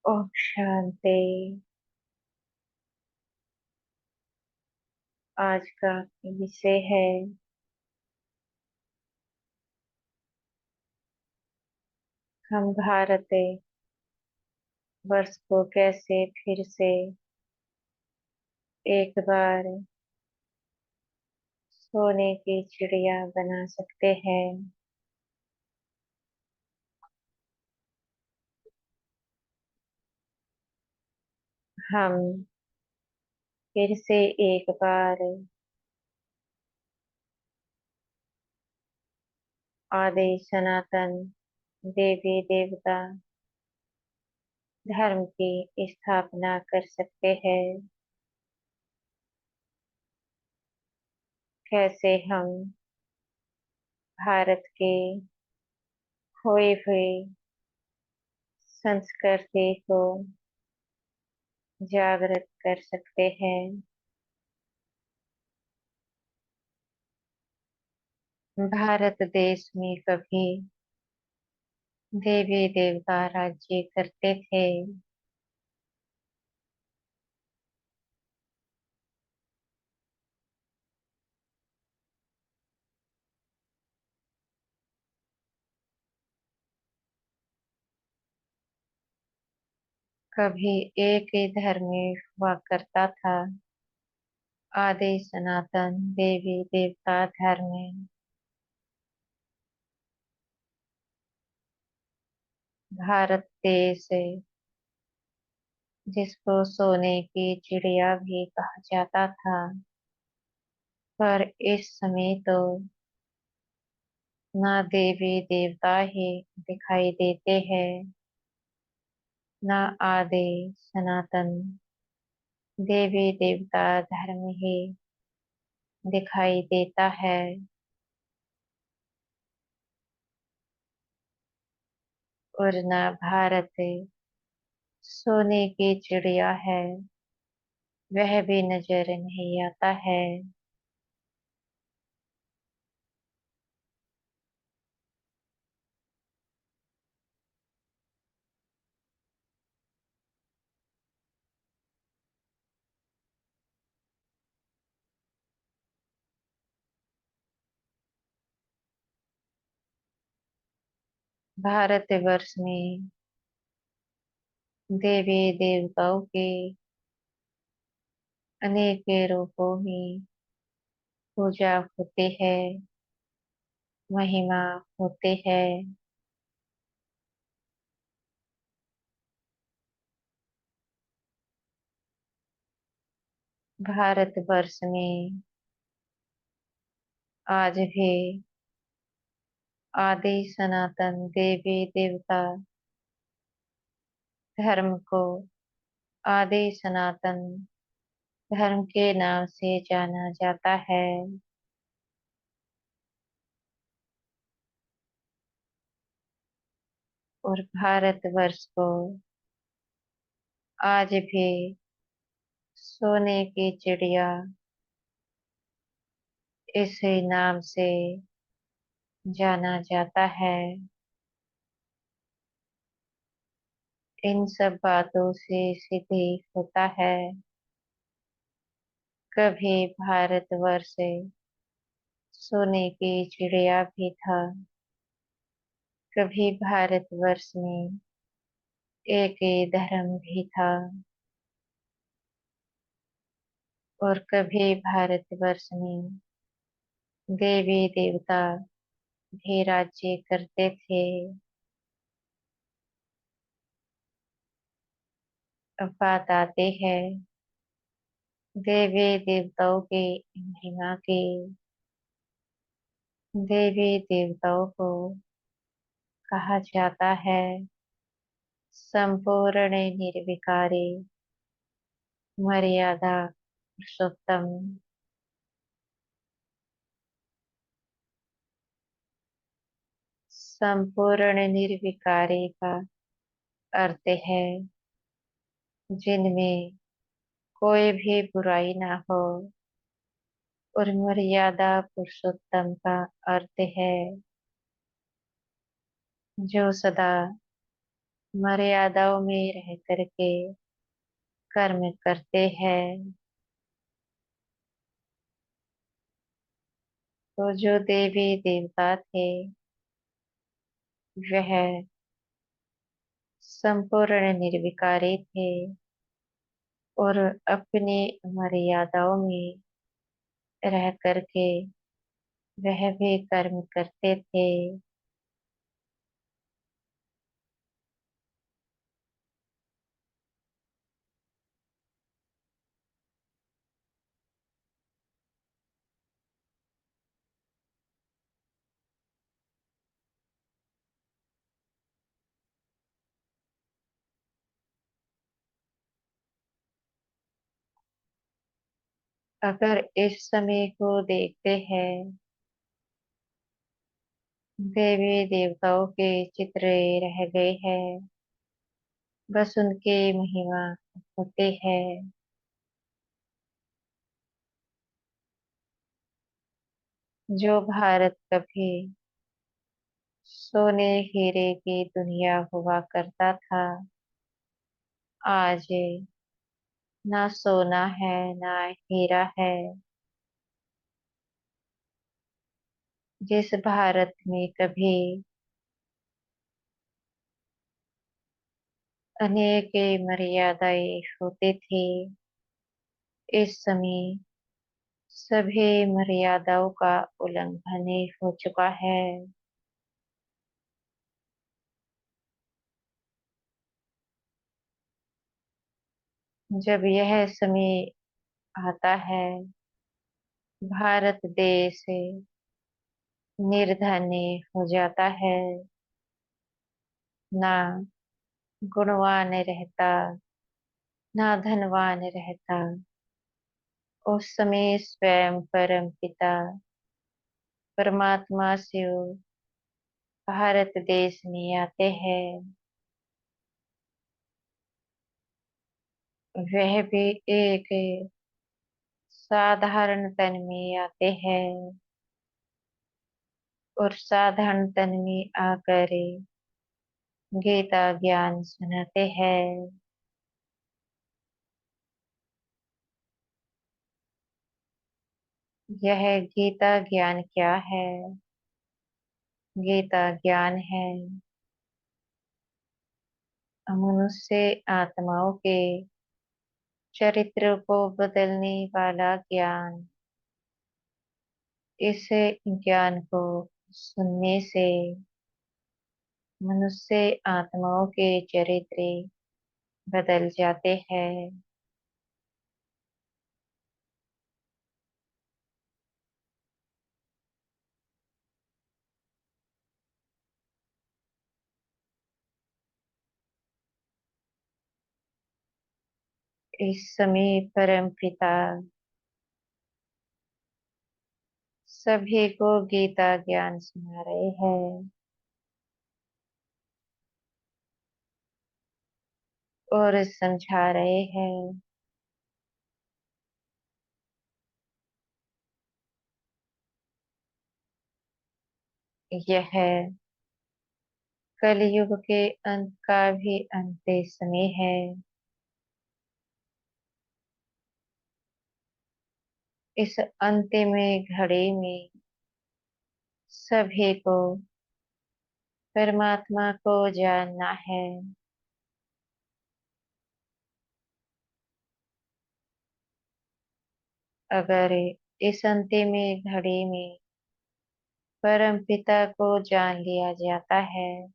ओम शांति। आज का विषय है हम भारत वर्ष को कैसे फिर से एक बार सोने की चिड़िया बना सकते हैं। हम फिर से एक बार आदि सनातन देवी देवता धर्म की स्थापना कर सकते हैं। कैसे हम भारत के खोए हुए संस्कृति को जागृत कर सकते हैं। भारत देश में कभी देवी देवता राज्य करते थे। कभी एक ही धर्म हुआ करता था, आदि सनातन देवी देवता धर्म। भारत देश जिसको सोने की चिड़िया भी कहा जाता था, पर इस समय तो ना देवी देवता ही दिखाई देते हैं, ना आदि सनातन देवी देवता धर्म ही दिखाई देता है। और न भारत सोने की चिड़िया है, वह भी नजर नहीं आता है। भारतवर्ष में देवी देवताओं के अनेक रूपों में पूजा होती है, महिमा होती है। भारतवर्ष में आज भी आदि सनातन देवी देवता धर्म को आदि सनातन धर्म के नाम से जाना जाता है। और भारतवर्ष को आज भी सोने की चिड़िया इस नाम से जाना जाता है। इन सब बातों से सिद्ध होता है, कभी भारतवर्ष सोने की चिड़िया भी था। कभी भारतवर्ष में एक ही धर्म भी था, और कभी भारतवर्ष में देवी देवता भी राज्य करते थे। अब बात आती है देवी देवताओं की महिमा की। देवी देवताओं को कहा जाता है संपूर्ण निर्विकारी मर्यादा पुरुषोत्तम। संपूर्ण निर्विकारी का अर्थ है जिनमें कोई भी बुराई ना हो। और मर्यादा पुरुषोत्तम का अर्थ है जो सदा मर्यादाओं में रह करके कर्म करते हैं। तो जो देवी देवता थे वह संपूर्ण निर्विकारी थे और अपनी मर्यादाओं में रह करके वह भी कर्म करते थे। अगर इस समय को देखते हैं, देवी देवताओं के चित्र रह गए हैं, बस उनके महिमा होते हैं। जो भारत कभी सोने हीरे की दुनिया हुआ करता था, आज ना सोना है ना हीरा है। जिस भारत में कभी अनेक मर्यादाएं होती थी, इस समय सभी मर्यादाओं का उल्लंघन हो चुका है। जब यह समय आता है, भारत देश निर्धन हो जाता है, ना गुणवान रहता ना धनवान रहता। उस समय स्वयं परम पिता परमात्मा शिव भारत देश में आते हैं। वह भी एक साधारण तन में आते हैं और साधारण तन में आकर गीता ज्ञान सुनाते हैं। यह गीता ज्ञान क्या है? गीता ज्ञान है मनुष्य आत्माओं के चरित्र को बदलने वाला ज्ञान। इस ज्ञान को सुनने से मनुष्य आत्माओं के चरित्र बदल जाते हैं। इस समय परम पिता सभी को गीता ज्ञान सुना रहे हैं और समझा रहे हैं। यह कलयुग के अंत का भी अंतिम समय है। इस अंतिम घड़ी में सभी को परमात्मा को जानना है। अगर इस अंतिम घड़ी में परम पिता को जान लिया जाता है,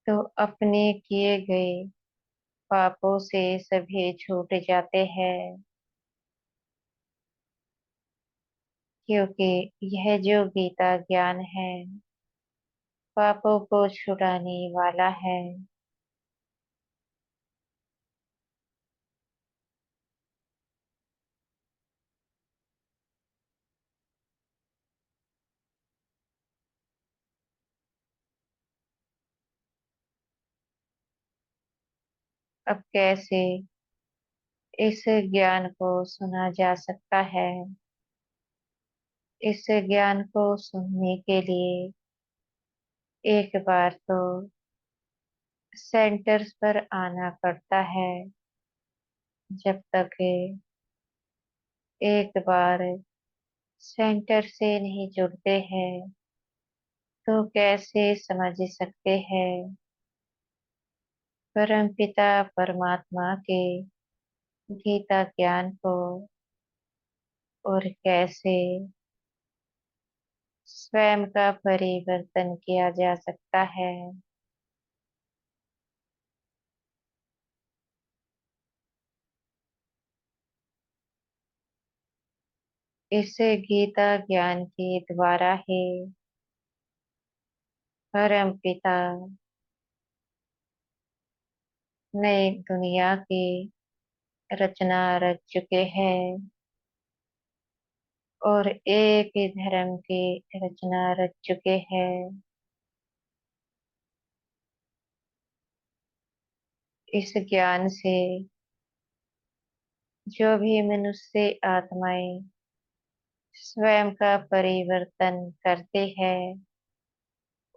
तो अपने किए गए पापों से सभी छूट जाते हैं। क्योंकि यह जो गीता ज्ञान है पापों को छुड़ाने वाला है। अब कैसे इस ज्ञान को सुना जा सकता है? इस ज्ञान को सुनने के लिए एक बार तो सेंटर्स पर आना पड़ता है। जब तक एक बार सेंटर से नहीं जुड़ते हैं तो कैसे समझ सकते हैं परम पिता परमात्मा के गीता ज्ञान को, और कैसे स्वयं का परिवर्तन किया जा सकता है। इस गीता ज्ञान के द्वारा ही परम पिता नई दुनिया की रचना रच चुके हैं, और एक ही धर्म की रचना रच चुके हैं। इस ज्ञान से जो भी मनुष्य आत्माएं स्वयं का परिवर्तन करते हैं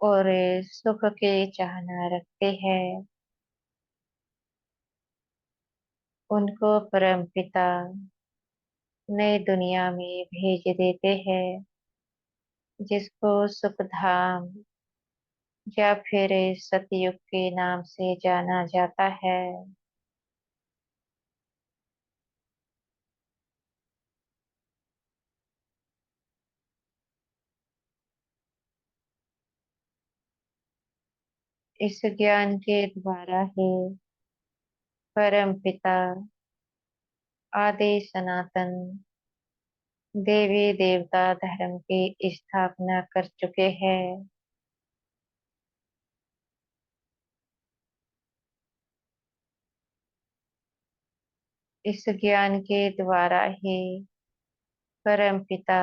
और सुख की चाहना रखते हैं, उनको परम पिता नई दुनिया में भेज देते हैं, जिसको सुख धाम या फिर सतयुग के नाम से जाना जाता है। इस ज्ञान के द्वारा ही परम पिता आदि सनातन देवी देवता धर्म की स्थापना कर चुके हैं। इस ज्ञान के द्वारा ही परम पिता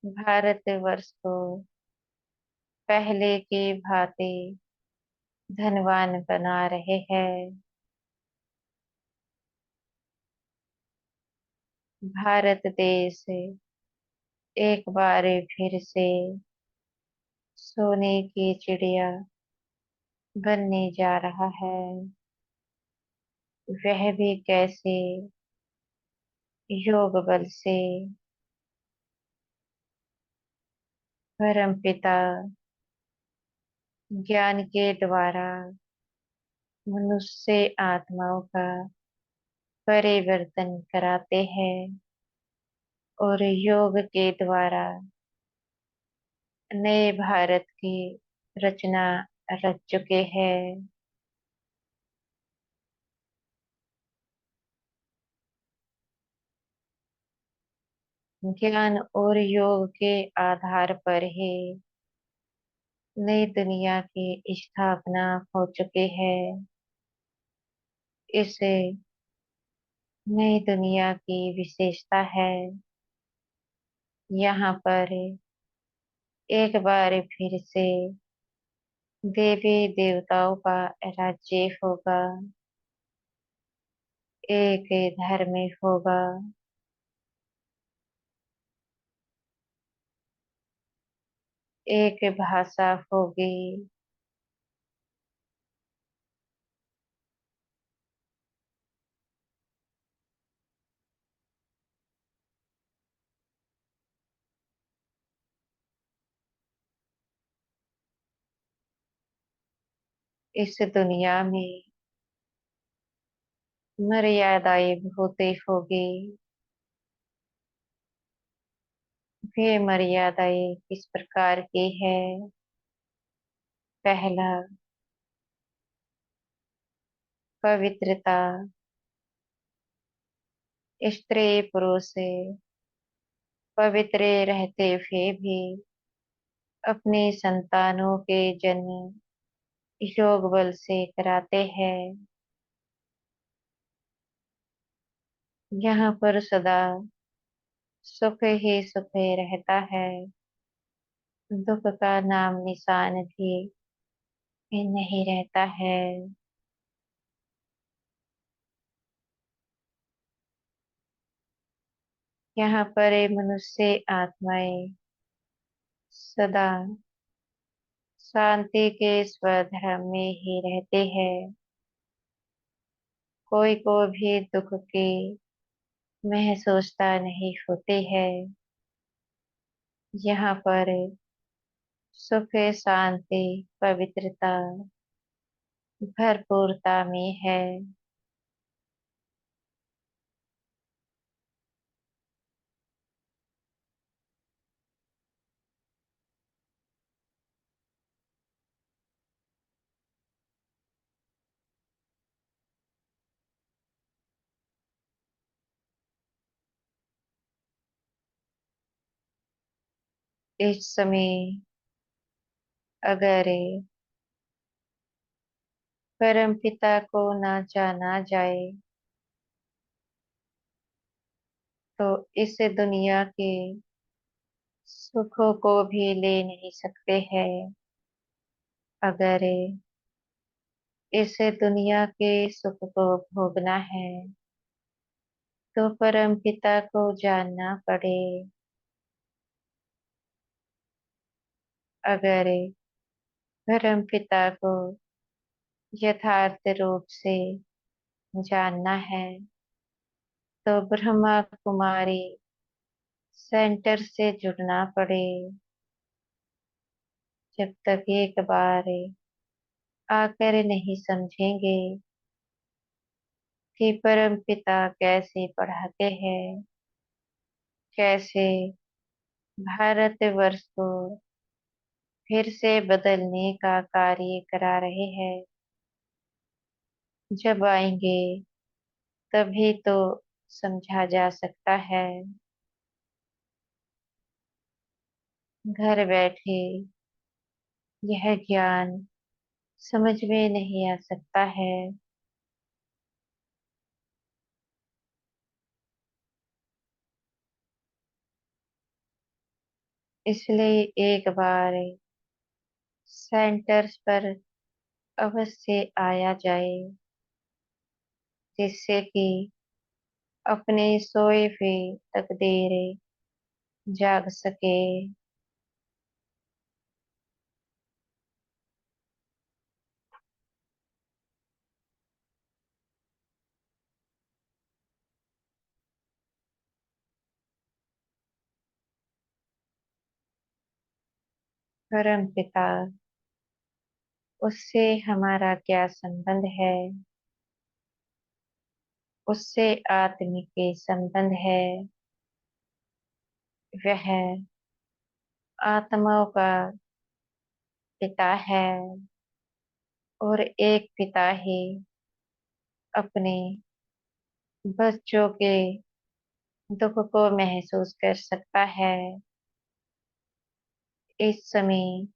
भारतवर्ष को पहले की भांति धनवान बना रहे हैं। भारत देश एक बार फिर से सोने की चिड़िया बनने जा रहा है। वह भी कैसे? योग बल से परम पिता ज्ञान के द्वारा मनुष्य आत्माओं का परिवर्तन कराते हैं, और योग के द्वारा नए भारत की रचना रच चुके हैं। ज्ञान और योग के आधार पर ही नई दुनिया की स्थापना हो चुकी है। इस नई दुनिया की विशेषता है, यहाँ पर एक बार फिर से देवी देवताओं का राज्य होगा, एक धर्म होगा, एक भाषा होगी। इस दुनिया में मर्यादाएं बहुत होगी। वे मर्यादाएं किस प्रकार की है? पहला, पवित्रता। स्त्री पुरुष पवित्र रहते हुए भी अपने संतानों के जन्म योग बल से कराते हैं। यहाँ पर सदा सुख ही सुख रहता है, दुख का नाम निशान भी नहीं रहता है। यहाँ पर ये मनुष्य आत्माएं सदा शांति के स्वधर्म में ही रहते हैं। कोई को भी दुख की महसूसता नहीं होती है। यहाँ पर सुख, शांति, पवित्रता भरपूरता में है। इस समय अगर परम पिता को ना जाना जाए तो इस दुनिया के सुखों को भी ले नहीं सकते हैं। अगर इस दुनिया के सुख को भोगना है तो परम पिता को जानना पड़े। अगर परम पिता को यथार्थ रूप से जानना है तो ब्रह्मा कुमारी सेंटर से जुड़ना पड़े। जब तक एक बार आकर नहीं समझेंगे कि परम पिता कैसे पढ़ाते हैं, कैसे भारतवर्ष को फिर से बदलने का कार्य करा रहे हैं, जब आएंगे तभी तो समझा जा सकता है। घर बैठे यह ज्ञान समझ में नहीं आ सकता है। इसलिए एक बार सेंटर्स पर अवश्य आया जाए, जिससे कि अपने सोए हुए तकदीरें जाग सके। परम पिता, उससे हमारा क्या संबंध है? उससे आत्मिक संबंध है। वह आत्माओं का पिता है और एक पिता ही अपने बच्चों के दुख को महसूस कर सकता है। इस समय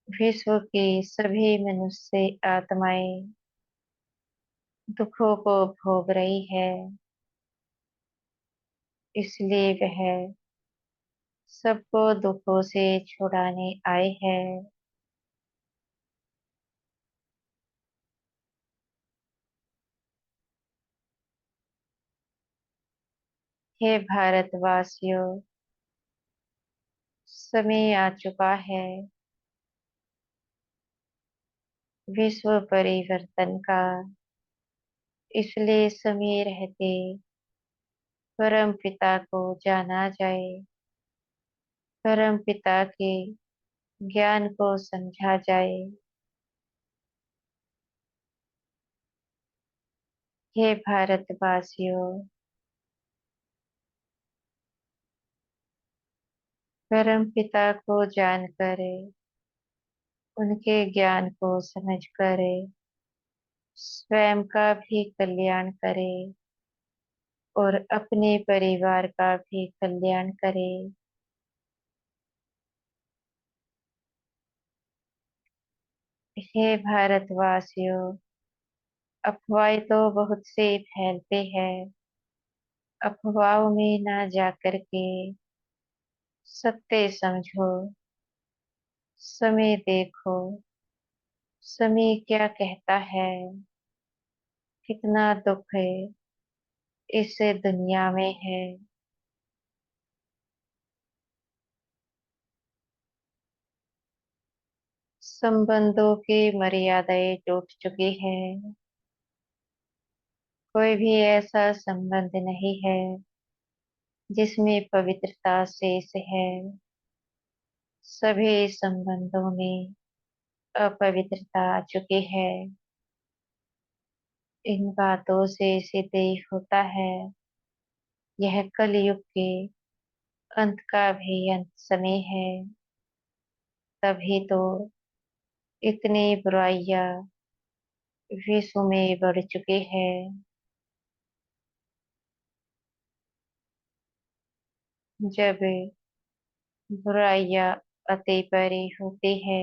विश्व की सभी मनुष्य आत्माएं दुखों को भोग रही है, इसलिए वह सबको दुखों से छुड़ाने आए हैं। हे भारतवासियों, समय आ चुका है विश्व परिवर्तन का। इसलिए समय रहते परम पिता को जाना जाए, परम पिता के ज्ञान को समझा जाए। हे भारतवासियों, परम पिता को जानकर, उनके ज्ञान को समझकर स्वयं का भी कल्याण करे और अपने परिवार का भी कल्याण करे। हे भारतवासियों, अफवाहें तो बहुत से फैलते हैं। अफवाहों में ना जाकर के सत्य समझो, समय देखो, समय क्या कहता है। कितना दुख है इस दुनिया में है। संबंधों की मर्यादाएं टूट चुकी है। कोई भी ऐसा संबंध नहीं है जिसमें पवित्रता शेष है। सभी संबंधों में अपवित्रता आ चुकी है। इन बातों से सिद्ध ही होता है यह कलयुग के अंत का भी अंत समय है। तभी तो इतनी बुराइयां विश्व में बढ़ चुकी है। जब बुराइयां अति परी होती है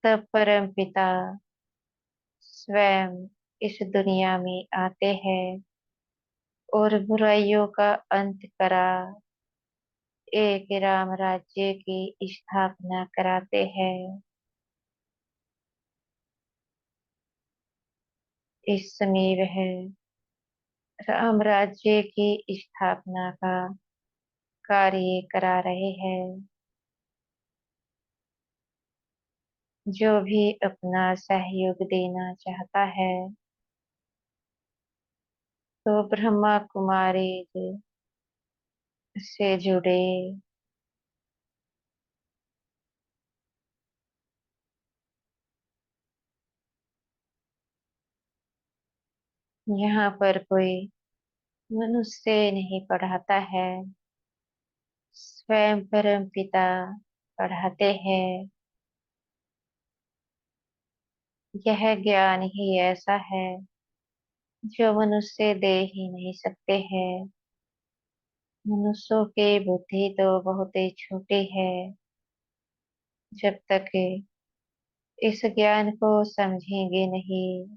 तब परम पिता स्वयं इस दुनिया में आते हैं और बुराइयों का अंत करा एक राम राज्य की स्थापना कराते हैं। इस समय वह राम राज्य की स्थापना का कार्य करा रहे हैं। जो भी अपना सहयोग देना चाहता है तो ब्रह्मा कुमारी जी से जुड़े। यहाँ पर कोई मनुष्य नहीं पढ़ाता है, स्वयं परम पिता पढ़ाते हैं। यह ज्ञान ही ऐसा है जो मनुष्य दे ही नहीं सकते हैं। मनुष्यों की बुद्धि तो बहुत ही छोटी है। जब तक इस ज्ञान को समझेंगे नहीं,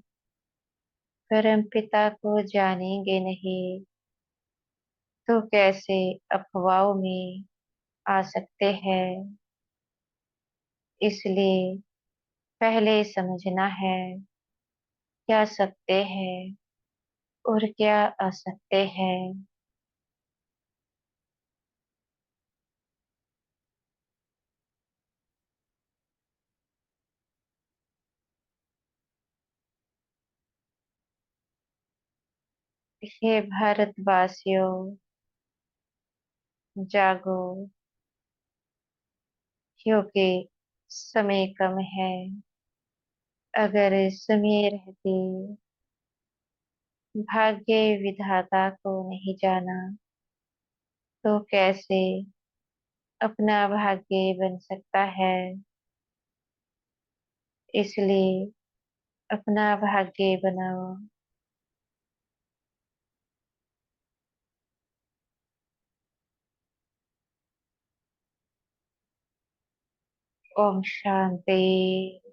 परम पिता को जानेंगे नहीं, तो कैसे अफवाहों में आ सकते हैं। इसलिए पहले समझना है क्या सत्य है और क्या असत्य है। हे भारतवासियों, जागो, क्योंकि समय कम है। अगर समय रहते भाग्य विधाता को नहीं जाना तो कैसे अपना भाग्य बन सकता है। इसलिए अपना भाग्य बनाओ। ओम शांति।